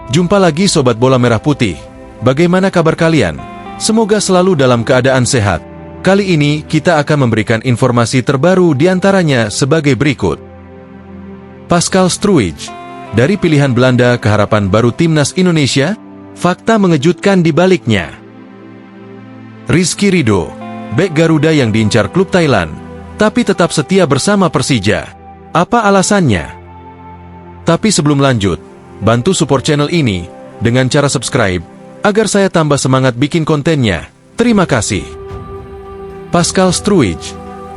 Jumpa lagi Sobat Bola Merah Putih. Bagaimana kabar kalian? Semoga selalu dalam keadaan sehat. Kali ini kita akan memberikan informasi terbaru diantaranya sebagai berikut. Pascal Struijk, dari pilihan Belanda ke harapan baru Timnas Indonesia, fakta mengejutkan di baliknya. Rizky Ridho, bek Garuda yang diincar klub Thailand, tapi tetap setia bersama Persija. Apa alasannya? Tapi sebelum lanjut, bantu support channel ini dengan cara subscribe, agar saya tambah semangat bikin kontennya. Terima kasih. Pascal Struijk,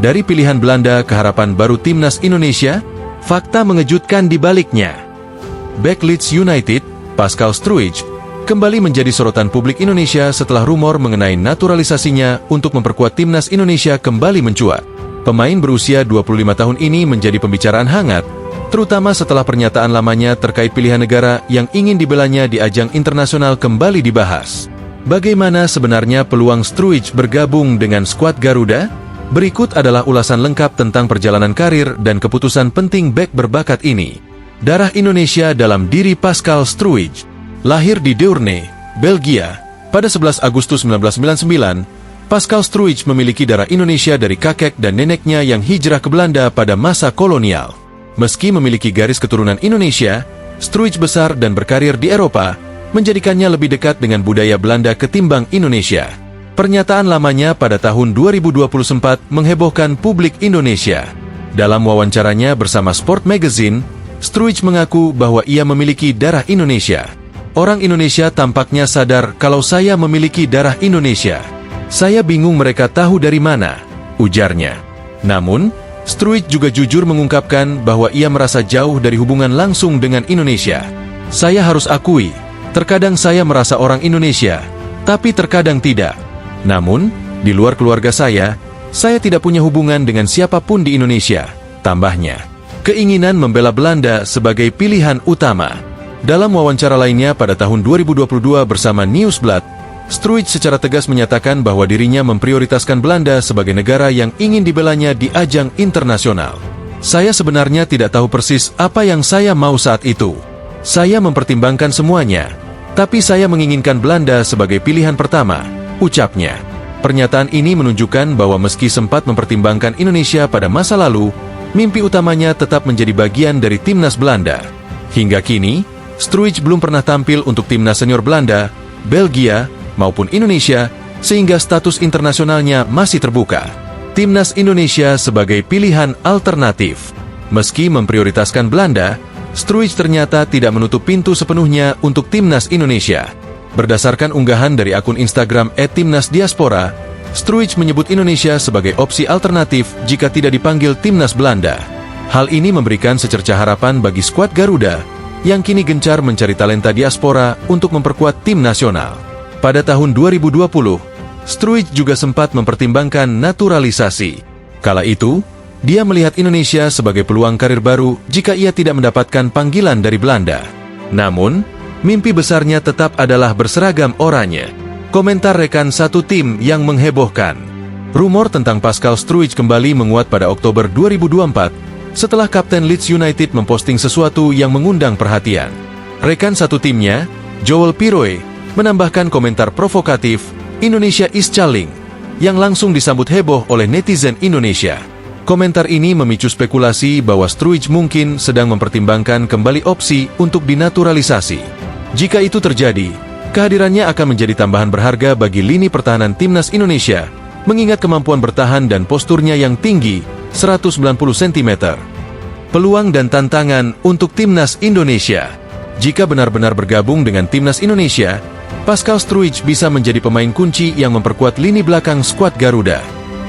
dari pilihan Belanda ke harapan baru Timnas Indonesia, fakta mengejutkan di baliknya. Bek Leeds United, Pascal Struijk, kembali menjadi sorotan publik Indonesia setelah rumor mengenai naturalisasinya untuk memperkuat Timnas Indonesia kembali mencuat. Pemain berusia 25 tahun ini menjadi pembicaraan hangat, terutama setelah pernyataan lamanya terkait pilihan negara yang ingin dibelanya di ajang internasional kembali dibahas. Bagaimana sebenarnya peluang Struijk bergabung dengan skuad Garuda? Berikut adalah ulasan lengkap tentang perjalanan karir dan keputusan penting bek berbakat ini. Darah Indonesia dalam diri Pascal Struijk. Lahir di Deurne, Belgia, pada 11 Agustus 1999, Pascal Struijk memiliki darah Indonesia dari kakek dan neneknya yang hijrah ke Belanda pada masa kolonial. Meski memiliki garis keturunan Indonesia, Struijk besar dan berkarir di Eropa, menjadikannya lebih dekat dengan budaya Belanda ketimbang Indonesia. Pernyataan lamanya pada tahun 2020 sempat menghebohkan publik Indonesia. Dalam wawancaranya bersama Sport Magazine, Struijk mengaku bahwa ia memiliki darah Indonesia. Orang Indonesia tampaknya sadar kalau saya memiliki darah Indonesia. Saya bingung mereka tahu dari mana, ujarnya. Namun, Struijk juga jujur mengungkapkan bahwa ia merasa jauh dari hubungan langsung dengan Indonesia. Saya harus akui, terkadang saya merasa orang Indonesia, tapi terkadang tidak. Namun, di luar keluarga saya tidak punya hubungan dengan siapapun di Indonesia, tambahnya. Keinginan membela Belanda sebagai pilihan utama. Dalam wawancara lainnya pada tahun 2022 bersama Nieuwsblad, Struijk secara tegas menyatakan bahwa dirinya memprioritaskan Belanda sebagai negara yang ingin dibelanya di ajang internasional. Saya sebenarnya tidak tahu persis apa yang saya mau saat itu. Saya mempertimbangkan semuanya, tapi saya menginginkan Belanda sebagai pilihan pertama, ucapnya. Pernyataan ini menunjukkan bahwa meski sempat mempertimbangkan Indonesia pada masa lalu, mimpi utamanya tetap menjadi bagian dari timnas Belanda. Hingga kini, Struijk belum pernah tampil untuk timnas senior Belanda, Belgia, maupun Indonesia, sehingga status internasionalnya masih terbuka. Timnas Indonesia sebagai pilihan alternatif. Meski memprioritaskan Belanda, Struijk ternyata tidak menutup pintu sepenuhnya untuk timnas Indonesia. Berdasarkan unggahan dari akun Instagram @timnasdiaspora, Struijk menyebut Indonesia sebagai opsi alternatif jika tidak dipanggil timnas Belanda. Hal ini memberikan secercah harapan bagi skuad Garuda, yang kini gencar mencari talenta diaspora untuk memperkuat tim nasional. Pada tahun 2020, Struijk juga sempat mempertimbangkan naturalisasi. Kala itu, dia melihat Indonesia sebagai peluang karir baru jika ia tidak mendapatkan panggilan dari Belanda. Namun, mimpi besarnya tetap adalah berseragam oranye. Komentar rekan satu tim yang menghebohkan. Rumor tentang Pascal Struijk kembali menguat pada Oktober 2024, setelah Kapten Leeds United memposting sesuatu yang mengundang perhatian. Rekan satu timnya, Joel Piroe, menambahkan komentar provokatif, Indonesia is calling, yang langsung disambut heboh oleh netizen Indonesia. Komentar ini memicu spekulasi bahwa Struijk mungkin sedang mempertimbangkan kembali opsi untuk dinaturalisasi. Jika itu terjadi, kehadirannya akan menjadi tambahan berharga bagi lini pertahanan timnas Indonesia, mengingat kemampuan bertahan dan posturnya yang tinggi, 190 cm. Peluang dan tantangan untuk timnas Indonesia. Jika benar-benar bergabung dengan timnas Indonesia, Pascal Struijk bisa menjadi pemain kunci yang memperkuat lini belakang skuad Garuda.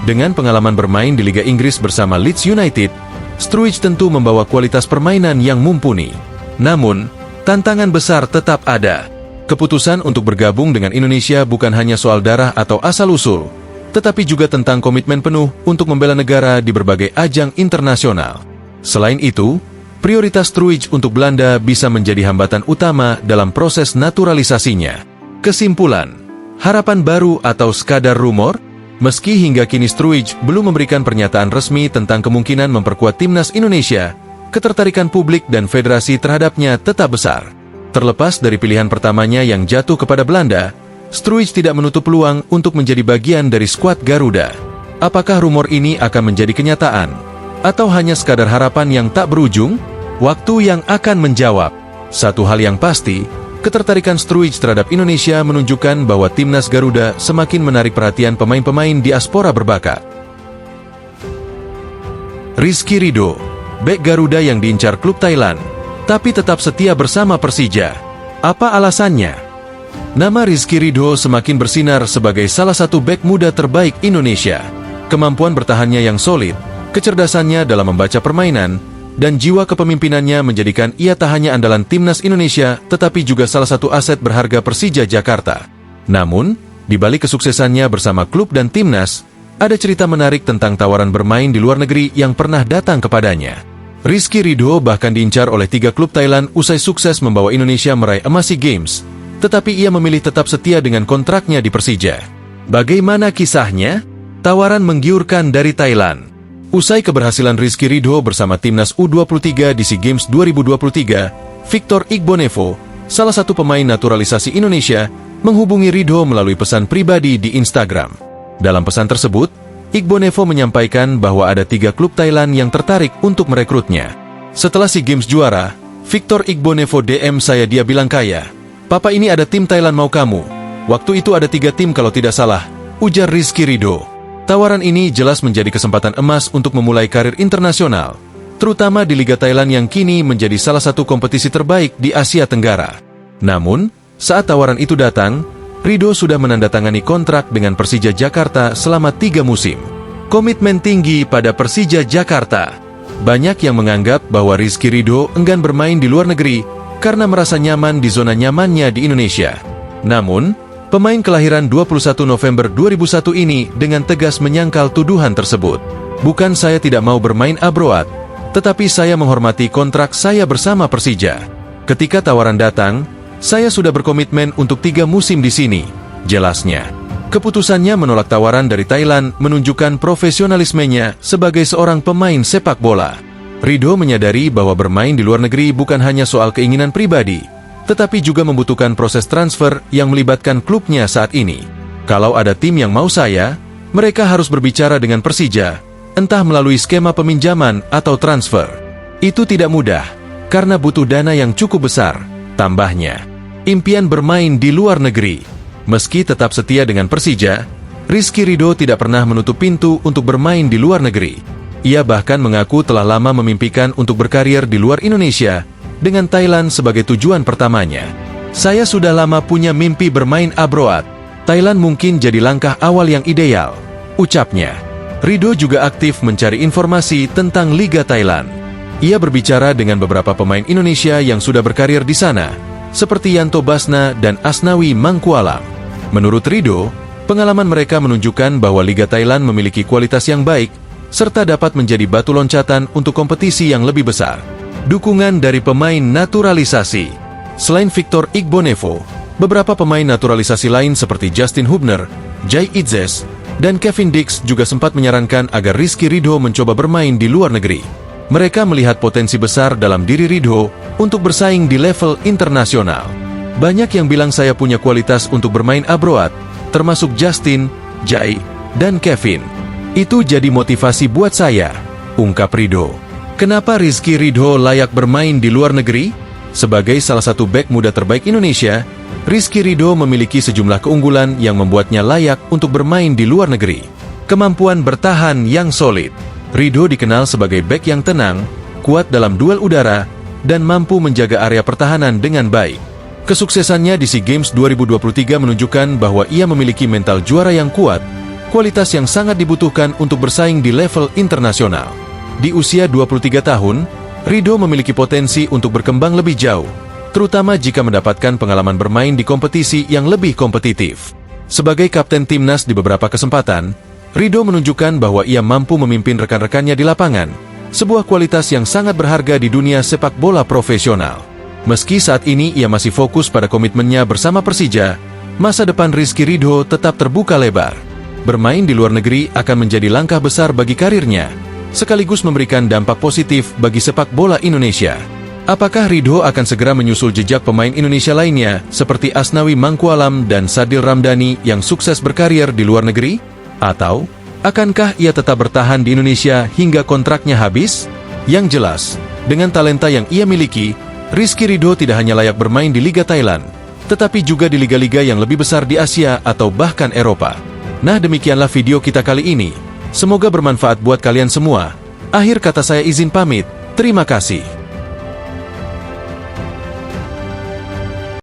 Dengan pengalaman bermain di Liga Inggris bersama Leeds United, Struijk tentu membawa kualitas permainan yang mumpuni. Namun, tantangan besar tetap ada. Keputusan untuk bergabung dengan Indonesia bukan hanya soal darah atau asal-usul, tetapi juga tentang komitmen penuh untuk membela negara di berbagai ajang internasional. Selain itu, prioritas Struijk untuk Belanda bisa menjadi hambatan utama dalam proses naturalisasinya. Kesimpulan, harapan baru atau sekadar rumor? Meski hingga kini Struijk belum memberikan pernyataan resmi tentang kemungkinan memperkuat timnas Indonesia, ketertarikan publik dan federasi terhadapnya tetap besar. Terlepas dari pilihan pertamanya yang jatuh kepada Belanda, Struijk tidak menutup peluang untuk menjadi bagian dari skuad Garuda. Apakah rumor ini akan menjadi kenyataan? Atau hanya sekadar harapan yang tak berujung? Waktu yang akan menjawab. Satu hal yang pasti, ketertarikan Struijk terhadap Indonesia menunjukkan bahwa timnas Garuda semakin menarik perhatian pemain-pemain diaspora berbakat. Rizky Ridho, bek Garuda yang diincar klub Thailand, tapi tetap setia bersama Persija. Apa alasannya? Nama Rizky Ridho semakin bersinar sebagai salah satu bek muda terbaik Indonesia. Kemampuan bertahannya yang solid, kecerdasannya dalam membaca permainan, dan jiwa kepemimpinannya menjadikan ia tak hanya andalan timnas Indonesia, tetapi juga salah satu aset berharga Persija Jakarta. Namun, di balik kesuksesannya bersama klub dan timnas, ada cerita menarik tentang tawaran bermain di luar negeri yang pernah datang kepadanya. Rizky Ridho bahkan diincar oleh 3 klub Thailand usai sukses membawa Indonesia meraih emas SEA Games, tetapi ia memilih tetap setia dengan kontraknya di Persija. Bagaimana kisahnya? Tawaran menggiurkan dari Thailand. Usai keberhasilan Rizky Ridho bersama timnas U23 di SEA Games 2023, Victor Igbonevo, salah satu pemain naturalisasi Indonesia, menghubungi Ridho melalui pesan pribadi di Instagram. Dalam pesan tersebut, Igbonevo menyampaikan bahwa ada 3 klub Thailand yang tertarik untuk merekrutnya. Setelah SEA Games juara, Victor Igbonevo DM saya, dia bilang kaya, "Papa, ini ada tim Thailand mau kamu." Waktu itu ada 3 tim kalau tidak salah, ujar Rizky Ridho. Tawaran ini jelas menjadi kesempatan emas untuk memulai karir internasional, terutama di Liga Thailand yang kini menjadi salah satu kompetisi terbaik di Asia Tenggara. Namun, saat tawaran itu datang, Ridho sudah menandatangani kontrak dengan Persija Jakarta selama 3 musim. Komitmen tinggi pada Persija Jakarta. Banyak yang menganggap bahwa Rizky Ridho enggan bermain di luar negeri karena merasa nyaman di zona nyamannya di Indonesia. Namun, pemain kelahiran 21 November 2001 ini dengan tegas menyangkal tuduhan tersebut. "Bukan saya tidak mau bermain abroad, tetapi saya menghormati kontrak saya bersama Persija. Ketika tawaran datang, saya sudah berkomitmen untuk 3 musim di sini," jelasnya. Keputusannya menolak tawaran dari Thailand menunjukkan profesionalismenya sebagai seorang pemain sepak bola. Ridho menyadari bahwa bermain di luar negeri bukan hanya soal keinginan pribadi, tetapi juga membutuhkan proses transfer yang melibatkan klubnya saat ini. "Kalau ada tim yang mau saya, mereka harus berbicara dengan Persija, entah melalui skema peminjaman atau transfer. Itu tidak mudah, karena butuh dana yang cukup besar," tambahnya. Impian bermain di luar negeri. Meski tetap setia dengan Persija, Rizky Ridho tidak pernah menutup pintu untuk bermain di luar negeri. Ia bahkan mengaku telah lama memimpikan untuk berkarir di luar Indonesia, dengan Thailand sebagai tujuan pertamanya. "Saya sudah lama punya mimpi bermain abroad. Thailand mungkin jadi langkah awal yang ideal," ucapnya. Ridho juga aktif mencari informasi tentang Liga Thailand. Ia berbicara dengan beberapa pemain Indonesia yang sudah berkarir di sana, seperti Yanto Basna dan Asnawi Mangkualam. Menurut Ridho, pengalaman mereka menunjukkan bahwa Liga Thailand memiliki kualitas yang baik, serta dapat menjadi batu loncatan untuk kompetisi yang lebih besar. Dukungan dari pemain naturalisasi. Selain Victor Igbonevo, beberapa pemain naturalisasi lain seperti Justin Hubner, Jai Itzes, dan Kevin Dix juga sempat menyarankan agar Rizky Ridho mencoba bermain di luar negeri. Mereka melihat potensi besar dalam diri Ridho untuk bersaing di level internasional. "Banyak yang bilang saya punya kualitas untuk bermain abroad, termasuk Justin, Jai, dan Kevin. Itu jadi motivasi buat saya," ungkap Ridho. Kenapa Rizky Ridho layak bermain di luar negeri? Sebagai salah satu bek muda terbaik Indonesia, Rizky Ridho memiliki sejumlah keunggulan yang membuatnya layak untuk bermain di luar negeri. Kemampuan bertahan yang solid. Ridho dikenal sebagai bek yang tenang, kuat dalam duel udara, dan mampu menjaga area pertahanan dengan baik. Kesuksesannya di SEA Games 2023 menunjukkan bahwa ia memiliki mental juara yang kuat, kualitas yang sangat dibutuhkan untuk bersaing di level internasional. Di usia 23 tahun, Ridho memiliki potensi untuk berkembang lebih jauh, terutama jika mendapatkan pengalaman bermain di kompetisi yang lebih kompetitif. Sebagai kapten timnas di beberapa kesempatan, Ridho menunjukkan bahwa ia mampu memimpin rekan-rekannya di lapangan, sebuah kualitas yang sangat berharga di dunia sepak bola profesional. Meski saat ini ia masih fokus pada komitmennya bersama Persija, masa depan Rizky Ridho tetap terbuka lebar. Bermain di luar negeri akan menjadi langkah besar bagi karirnya, sekaligus memberikan dampak positif bagi sepak bola Indonesia. Apakah Ridho akan segera menyusul jejak pemain Indonesia lainnya seperti Asnawi Mangkualam dan Sadil Ramdhani yang sukses berkarir di luar negeri? Atau, akankah ia tetap bertahan di Indonesia hingga kontraknya habis? Yang jelas, dengan talenta yang ia miliki, Rizky Ridho tidak hanya layak bermain di Liga Thailand, tetapi juga di liga-liga yang lebih besar di Asia atau bahkan Eropa. Nah, demikianlah video kita kali ini. Semoga bermanfaat buat kalian semua. Akhir kata saya izin pamit. Terima kasih.